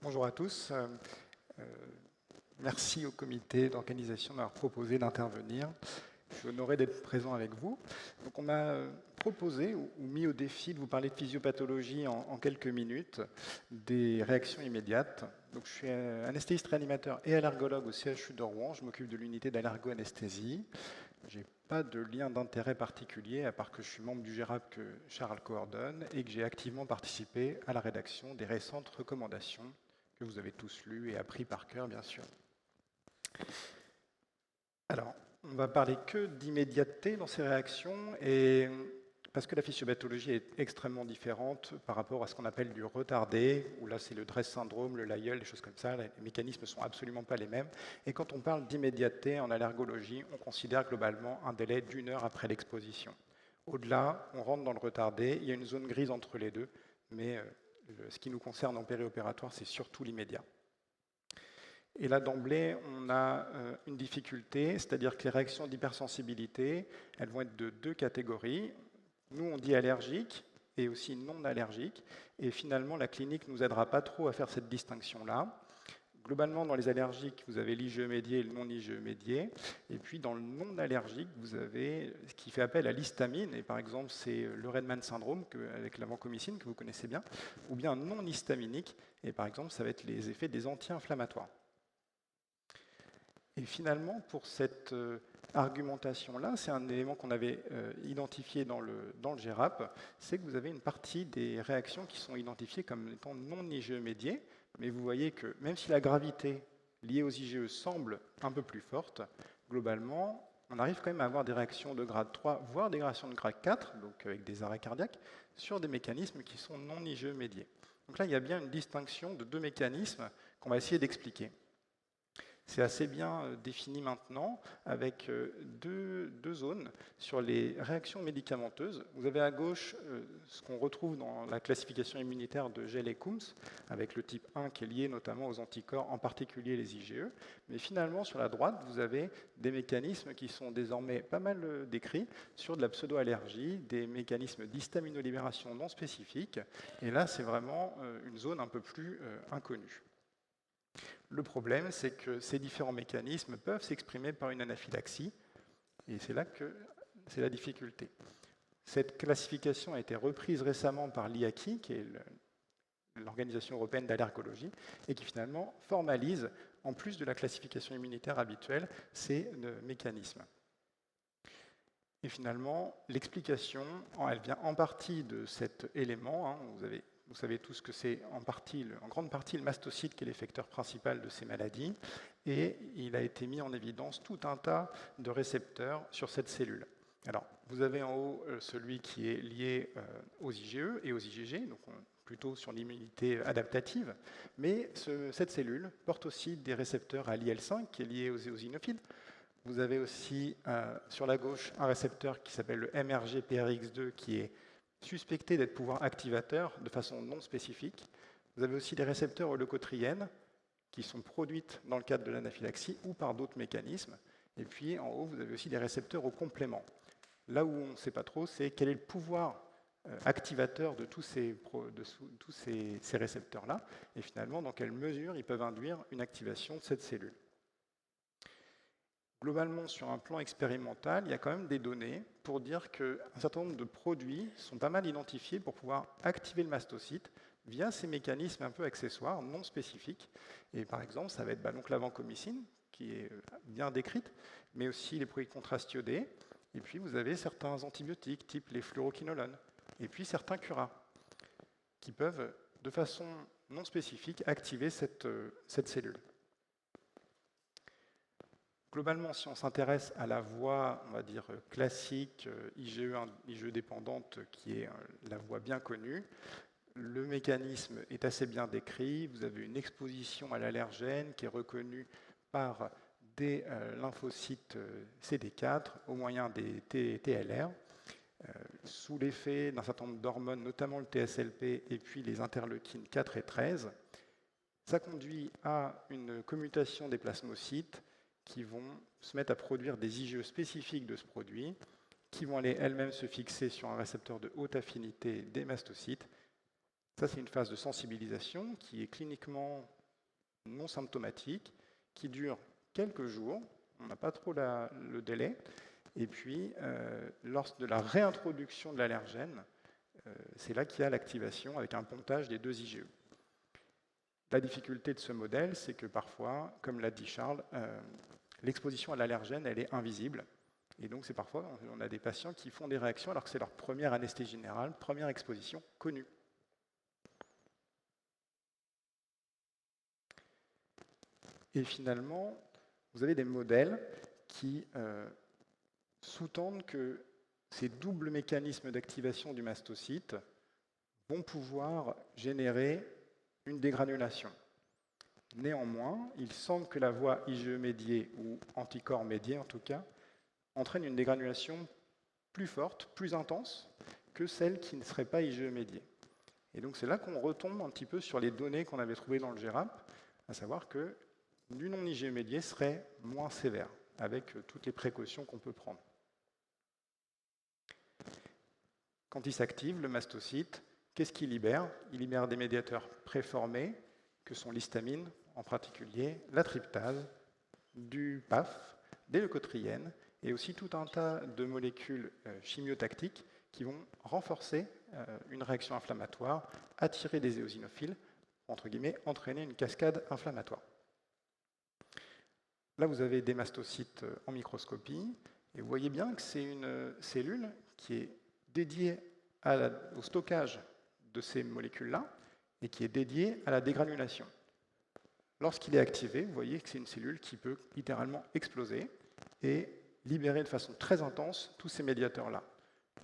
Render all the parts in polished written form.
Bonjour à tous. Euh, Merci au comité d'organisation d'avoir proposé d'intervenir. Je suis honoré d'être présent avec vous. Donc on m'a proposé ou mis au défi de vous parler de physiopathologie en quelques minutes, des réactions immédiates. Donc je suis anesthésiste réanimateur et allergologue au CHU de Rouen. Je m'occupe de l'unité d'allergo-anesthésie. Je n'ai pas de lien d'intérêt particulier, à part que je suis membre du GERAP que Charles coordonne et que j'ai activement participé à la rédaction des récentes recommandations que vous avez tous lues et appris par cœur, bien sûr. Alors, on va parler que d'immédiateté dans ces réactions, et parce que la physiopathologie est extrêmement différente par rapport à ce qu'on appelle du retardé, où là c'est le DRESS syndrome, le Lyell, des choses comme ça, les mécanismes ne sont absolument pas les mêmes. Et quand on parle d'immédiateté en allergologie, on considère globalement un délai d'1 heure après l'exposition. Au-delà, on rentre dans le retardé, il y a une zone grise entre les deux, mais ce qui nous concerne en périopératoire, c'est surtout l'immédiat. Et là, d'emblée, on a une difficulté, c'est-à-dire que les réactions d'hypersensibilité, elles vont être de deux catégories. Nous, on dit allergiques et aussi non allergiques. Et finalement, la clinique ne nous aidera pas trop à faire cette distinction-là. Globalement, dans les allergiques, vous avez l'IgE médié et le non-IgE médié. Et puis, dans le non-allergique, vous avez ce qui fait appel à l'histamine. Et par exemple, c'est le Redman syndrome avec la vancomycine, que vous connaissez bien, ou bien non histaminique. Et par exemple, ça va être les effets des anti-inflammatoires. Et finalement, pour cette argumentation-là, c'est un élément qu'on avait identifié dans le GERAP, c'est que vous avez une partie des réactions qui sont identifiées comme étant non IgE médiées, mais vous voyez que même si la gravité liée aux IgE semble un peu plus forte, globalement, on arrive quand même à avoir des réactions de grade 3, voire des réactions de grade 4, donc avec des arrêts cardiaques, sur des mécanismes qui sont non IgE médiés. Donc là, il y a bien une distinction de deux mécanismes qu'on va essayer d'expliquer. C'est assez bien défini maintenant avec deux zones sur les réactions médicamenteuses. Vous avez à gauche ce qu'on retrouve dans la classification immunitaire de Gell et Coombs, avec le type 1 qui est lié notamment aux anticorps, en particulier les IgE. Mais finalement, sur la droite, vous avez des mécanismes qui sont désormais pas mal décrits sur de la pseudo-allergie, des mécanismes d'histaminolibération non spécifiques. Et là, c'est vraiment une zone un peu plus inconnue. Le problème, c'est que ces différents mécanismes peuvent s'exprimer par une anaphylaxie, et c'est là que c'est la difficulté. Cette classification a été reprise récemment par l'IACI, qui est l'Organisation européenne d'allergologie, et qui finalement formalise, en plus de la classification immunitaire habituelle, ces mécanismes. Et finalement, l'explication, elle vient en partie de cet élément. Vous savez tous que c'est en grande partie le mastocyte qui est l'effecteur principal de ces maladies, et il a été mis en évidence tout un tas de récepteurs sur cette cellule. Alors, vous avez en haut celui qui est lié aux IgE et aux IgG, donc plutôt sur l'immunité adaptative, mais cette cellule porte aussi des récepteurs à l'IL5 qui est lié aux éosinophiles. Vous avez aussi sur la gauche un récepteur qui s'appelle le MRGPRX2 qui est suspecté d'être pouvoir activateur de façon non spécifique. Vous avez aussi des récepteurs aux leucotriènes qui sont produites dans le cadre de l'anaphylaxie ou par d'autres mécanismes. Et puis en haut, vous avez aussi des récepteurs au complément. Là où on ne sait pas trop, c'est quel est le pouvoir activateur de tous ces récepteurs-là, et finalement dans quelle mesure ils peuvent induire une activation de cette cellule. Globalement, sur un plan expérimental, il y a quand même des données pour dire qu'un certain nombre de produits sont pas mal identifiés pour pouvoir activer le mastocyte via ces mécanismes un peu accessoires, non spécifiques. Et par exemple, ça va être donc la vancomycine, qui est bien décrite, mais aussi les produits contrastiodés. Et puis, vous avez certains antibiotiques, type les fluoroquinolones, et puis certains curats, qui peuvent, de façon non spécifique, activer cette cellule. Globalement, si on s'intéresse à la voie, on va dire, classique, IgE dépendante, qui est la voie bien connue, le mécanisme est assez bien décrit. Vous avez une exposition à l'allergène qui est reconnue par des lymphocytes CD4 au moyen des TLR, sous l'effet d'un certain nombre d'hormones, notamment le TSLP et puis les interleukines 4 et 13. Ça conduit à une commutation des plasmocytes qui vont se mettre à produire des IgE spécifiques de ce produit, qui vont aller elles-mêmes se fixer sur un récepteur de haute affinité des mastocytes. Ça, c'est une phase de sensibilisation qui est cliniquement non symptomatique, qui dure quelques jours, on n'a pas trop le délai, et puis lors de la réintroduction de l'allergène, c'est là qu'il y a l'activation avec un pontage des 2 IgE. La difficulté de ce modèle, c'est que parfois, comme l'a dit Charles, l'exposition à l'allergène, elle est invisible. Et donc, c'est parfois, on a des patients qui font des réactions alors que c'est leur première anesthésie générale, première exposition connue. Et finalement, vous avez des modèles qui sous-tendent que ces doubles mécanismes d'activation du mastocyte vont pouvoir générer une dégranulation. Néanmoins, il semble que la voie IgE médiée, ou anticorps médiés en tout cas, entraîne une dégranulation plus forte, plus intense, que celle qui ne serait pas IgE médiée. Et donc c'est là qu'on retombe un petit peu sur les données qu'on avait trouvées dans le GRAP, à savoir que du non-IgE médié serait moins sévère, avec toutes les précautions qu'on peut prendre. Quand il s'active, le mastocyte, qu'est-ce qu'il libère? Il libère des médiateurs préformés, que sont l'histamine, en particulier la tryptase, du PAF, des leucotriènes, et aussi tout un tas de molécules chimiotactiques qui vont renforcer une réaction inflammatoire, attirer des éosinophiles, entre guillemets, entraîner une cascade inflammatoire. Là, vous avez des mastocytes en microscopie, et vous voyez bien que c'est une cellule qui est dédiée au stockage de ces molécules-là, et qui est dédiée à la dégranulation. Lorsqu'il est activé, vous voyez que c'est une cellule qui peut littéralement exploser et libérer de façon très intense tous ces médiateurs-là.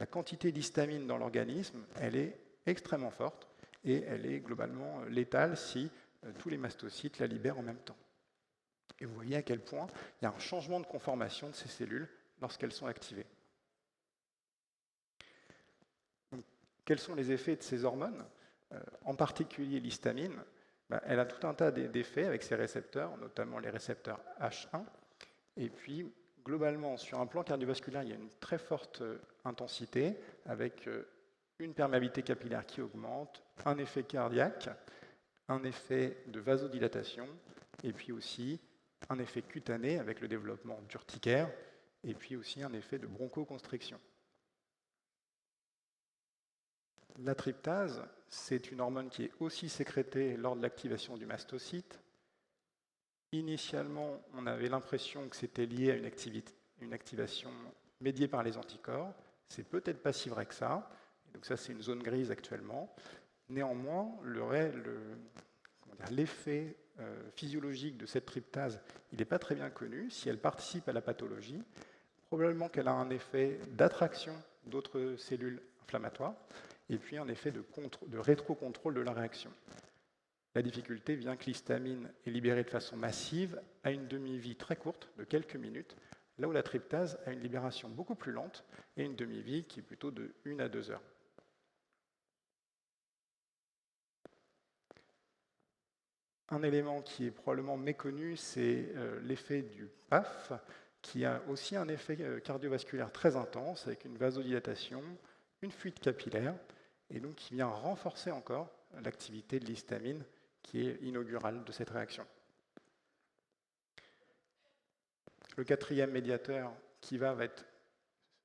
La quantité d'histamine dans l'organisme, elle est extrêmement forte, et elle est globalement létale si tous les mastocytes la libèrent en même temps. Et vous voyez à quel point il y a un changement de conformation de ces cellules lorsqu'elles sont activées. Donc, quels sont les effets de ces hormones? En particulier l'histamine, elle a tout un tas d'effets avec ses récepteurs, notamment les récepteurs H1. Et puis, globalement, sur un plan cardiovasculaire, il y a une très forte intensité avec une perméabilité capillaire qui augmente, un effet cardiaque, un effet de vasodilatation, et puis aussi un effet cutané avec le développement d'urticaire, et puis aussi un effet de bronchoconstriction. La tryptase, c'est une hormone qui est aussi sécrétée lors de l'activation du mastocyte. Initialement, on avait l'impression que c'était lié à une activation médiée par les anticorps. C'est peut-être pas si vrai que ça. Donc ça, c'est une zone grise actuellement. Néanmoins, l'effet physiologique de cette tryptase, il n'est pas très bien connu. Si elle participe à la pathologie, probablement qu'elle a un effet d'attraction d'autres cellules inflammatoires, et puis un effet de rétrocontrôle de la réaction. La difficulté vient que l'histamine est libérée de façon massive à une demi-vie très courte, de quelques minutes, là où la tryptase a une libération beaucoup plus lente et une demi-vie qui est plutôt de 1 à 2 heures. Un élément qui est probablement méconnu, c'est l'effet du PAF, qui a aussi un effet cardiovasculaire très intense, avec une vasodilatation, une fuite capillaire, et donc qui vient renforcer encore l'activité de l'histamine, qui est inaugurale de cette réaction. Le quatrième médiateur qui va être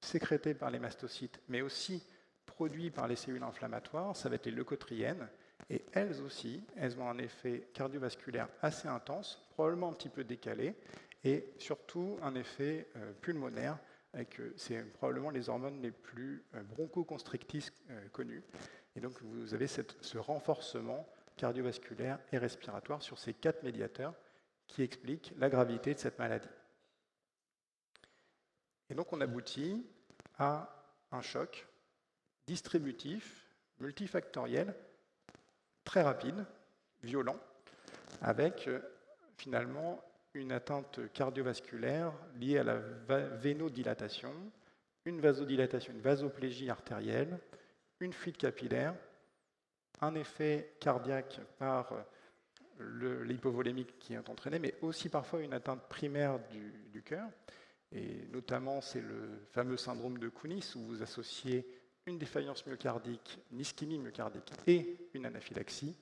sécrété par les mastocytes, mais aussi produit par les cellules inflammatoires, ça va être les leucotriènes, et elles aussi, elles ont un effet cardiovasculaire assez intense, probablement un petit peu décalé, et surtout un effet pulmonaire, c'est probablement les hormones les plus bronchoconstrictrices connues. Et donc vous avez ce renforcement cardiovasculaire et respiratoire sur ces 4 médiateurs qui expliquent la gravité de cette maladie. Et donc on aboutit à un choc distributif, multifactoriel, très rapide, violent, avec finalement une atteinte cardiovasculaire liée à la vénodilatation, une vasodilatation, une vasoplégie artérielle, une fuite capillaire, un effet cardiaque par l'hypovolémique qui est entraîné, mais aussi parfois une atteinte primaire du cœur. Et notamment, c'est le fameux syndrome de Kunis, où vous associez une défaillance myocardique, une ischémie myocardique et une anaphylaxie,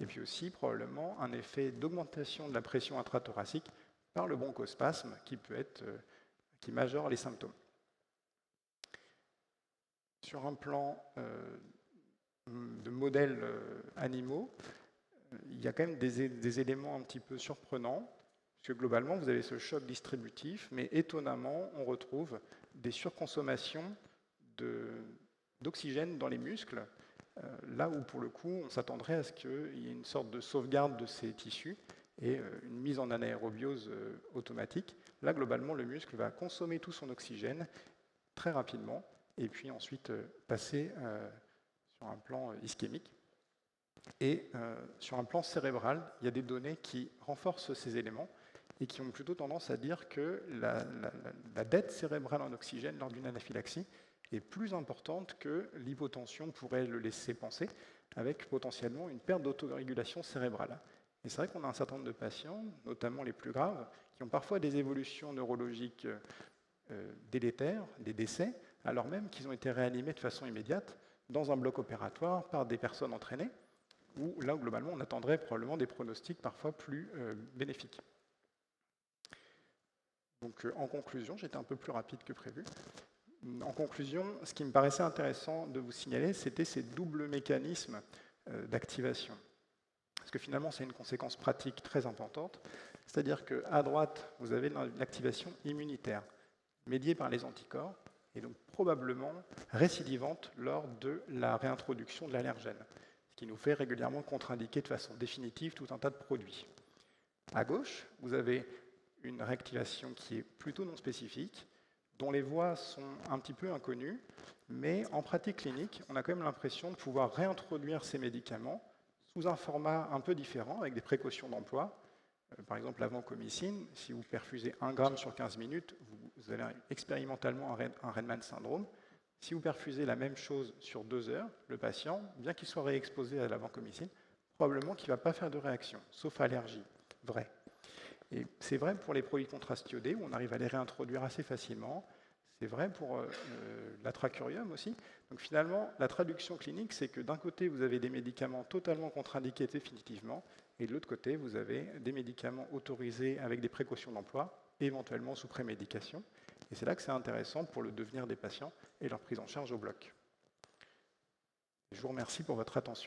et puis aussi probablement un effet d'augmentation de la pression intrathoracique par le bronchospasme qui majore les symptômes. Sur un plan de modèles animaux, il y a quand même des éléments un petit peu surprenants, parce que globalement, vous avez ce choc distributif, mais étonnamment, on retrouve des surconsommations d'oxygène dans les muscles, là où, pour le coup, on s'attendrait à ce qu'il y ait une sorte de sauvegarde de ces tissus et une mise en anaérobiose automatique. Là, globalement, le muscle va consommer tout son oxygène très rapidement, et puis ensuite passer sur un plan ischémique. Et sur un plan cérébral, il y a des données qui renforcent ces éléments et qui ont plutôt tendance à dire que la dette cérébrale en oxygène lors d'une anaphylaxie est plus importante que l'hypotension pourrait le laisser penser, avec potentiellement une perte d'autorégulation cérébrale. Et c'est vrai qu'on a un certain nombre de patients, notamment les plus graves, qui ont parfois des évolutions neurologiques délétères, des décès, alors même qu'ils ont été réanimés de façon immédiate dans un bloc opératoire par des personnes entraînées, où là, globalement, on attendrait probablement des pronostics parfois plus bénéfiques. Donc, en conclusion, j'étais un peu plus rapide que prévu. En conclusion, ce qui me paraissait intéressant de vous signaler, c'était ces doubles mécanismes d'activation. Parce que finalement, c'est une conséquence pratique très importante. C'est-à-dire qu'à droite, vous avez l'activation immunitaire, médiée par les anticorps, et donc probablement récidivante lors de la réintroduction de l'allergène, ce qui nous fait régulièrement contre-indiquer de façon définitive tout un tas de produits. À gauche, vous avez une réactivation qui est plutôt non spécifique, dont les voies sont un petit peu inconnues, mais en pratique clinique, on a quand même l'impression de pouvoir réintroduire ces médicaments sous un format un peu différent, avec des précautions d'emploi. Par exemple, la vancomycine, si vous perfusez 1 gramme sur 15 minutes, vous avez expérimentalement un Redman syndrome. Si vous perfusez la même chose sur 2 heures, le patient, bien qu'il soit réexposé à la vancomycine, probablement qu'il ne va pas faire de réaction, sauf allergie, vrai. Et c'est vrai pour les produits contrastiodés, où on arrive à les réintroduire assez facilement. C'est vrai pour l'atracurium aussi. Donc finalement, la traduction clinique, c'est que d'un côté, vous avez des médicaments totalement contre-indiqués définitivement, et de l'autre côté, vous avez des médicaments autorisés avec des précautions d'emploi, éventuellement sous prémédication. Et c'est là que c'est intéressant pour le devenir des patients et leur prise en charge au bloc. Je vous remercie pour votre attention.